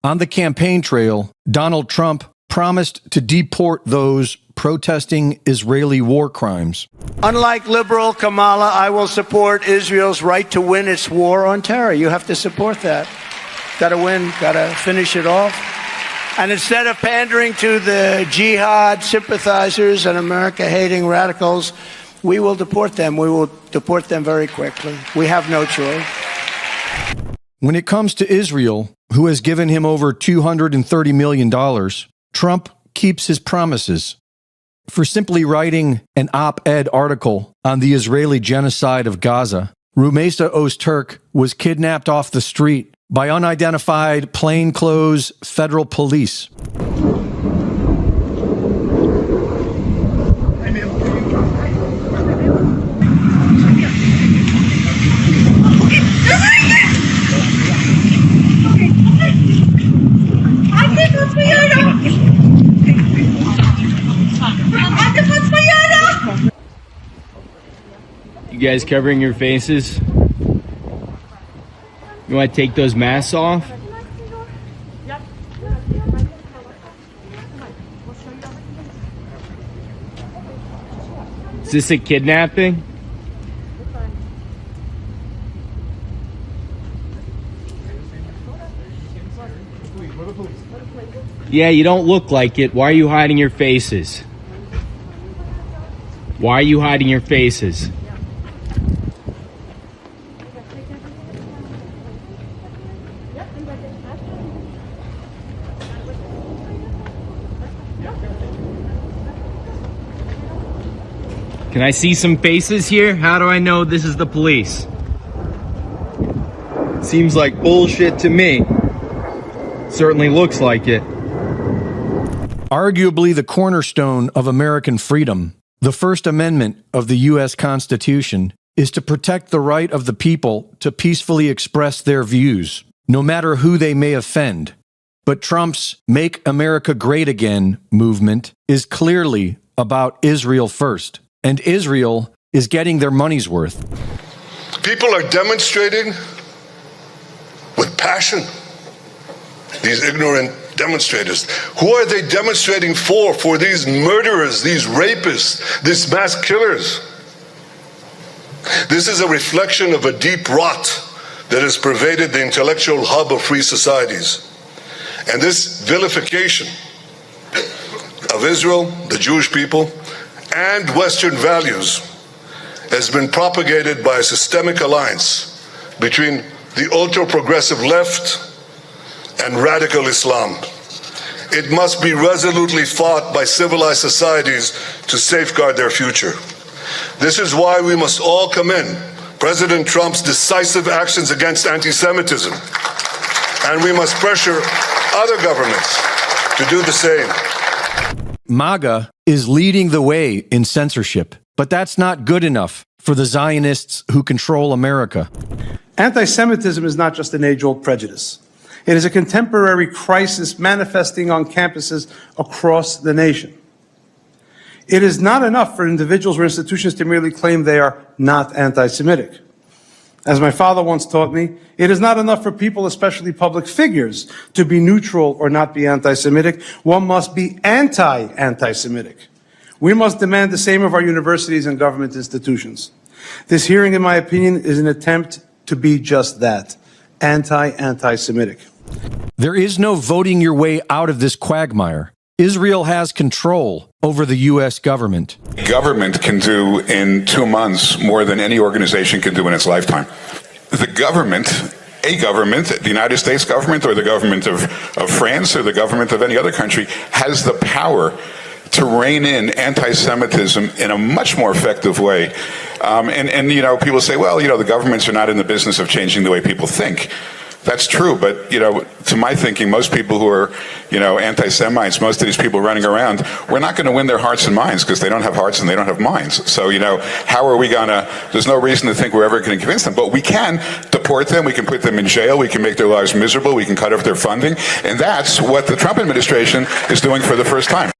On the campaign trail, Donald Trump promised to deport those protesting Israeli war crimes. Unlike liberal Kamala, I will support Israel's right to win its war on terror. You have to support that. Got to win, got to finish it off. And instead of pandering to the jihad sympathizers and America-hating radicals, we will deport them. We will deport them very quickly. We have no choice. When it comes to Israel, who has given him over $230 million, Trump keeps his promises. For simply writing an op-ed article on the Israeli genocide of Gaza, Rumeysa Ozturk was kidnapped off the street by unidentified plainclothes federal police. You guys covering your faces? You want to take those masks off? Is this a kidnapping? Yeah, you don't look like it. Why are you hiding your faces? Why are you hiding your faces? Can I see some faces here? How do I know this is the police? Seems like bullshit to me. Certainly looks like it. Arguably the cornerstone of American freedom, the First Amendment of the U.S. Constitution is to protect the right of the people to peacefully express their views, no matter who they may offend. But Trump's Make America Great Again movement is clearly about Israel first, and Israel is getting their money's worth. People are demonstrating with passion. These ignorant demonstrators. Who are they demonstrating for? For these murderers, these rapists, these mass killers. This is a reflection of a deep rot that has pervaded the intellectual hub of free societies. And this vilification of Israel, the Jewish people, and Western values has been propagated by a systemic alliance between the ultra-progressive left and radical Islam. It must be resolutely fought by civilized societies to safeguard their future. This is why we must all commend President Trump's decisive actions against anti-Semitism, and we must pressure other governments to do the same. MAGA is leading the way in censorship, but that's not good enough for the Zionists who control America. Anti-Semitism is not just an age-old prejudice. It is a contemporary crisis manifesting on campuses across the nation. It is not enough for individuals or institutions to merely claim they are not anti-Semitic. As my father once taught me, it is not enough for people, especially public figures, to be neutral or not be anti-Semitic. One must be anti-Semitic. We must demand the same of our universities and government institutions. This hearing, in my opinion, is an attempt to be just that, anti-Semitic. There is no voting your way out of this quagmire. Israel has control over the U.S. government. Government can do in 2 months more than any organization can do in its lifetime. The government, the United States government or the government of France or the government of any other country, has the power to rein in anti-Semitism in a much more effective way. And you know, people say, well, you know, the governments are not in the business of changing the way people think. That's true, but, you know, to my thinking, most people who are, you know, anti-Semites, most of these people running around, we're not going to win their hearts and minds because they don't have hearts and they don't have minds. So, you know, how are we going to, there's no reason to think we're ever going to convince them, but we can deport them, we can put them in jail, we can make their lives miserable, we can cut off their funding, and that's what the Trump administration is doing for the first time.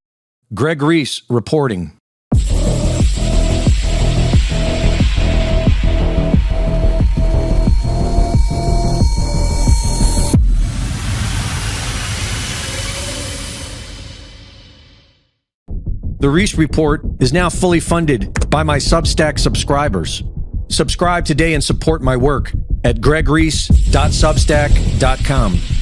Greg Reese reporting. The Reese Report is now fully funded by my Substack subscribers. Subscribe today and support my work at gregreese.substack.com.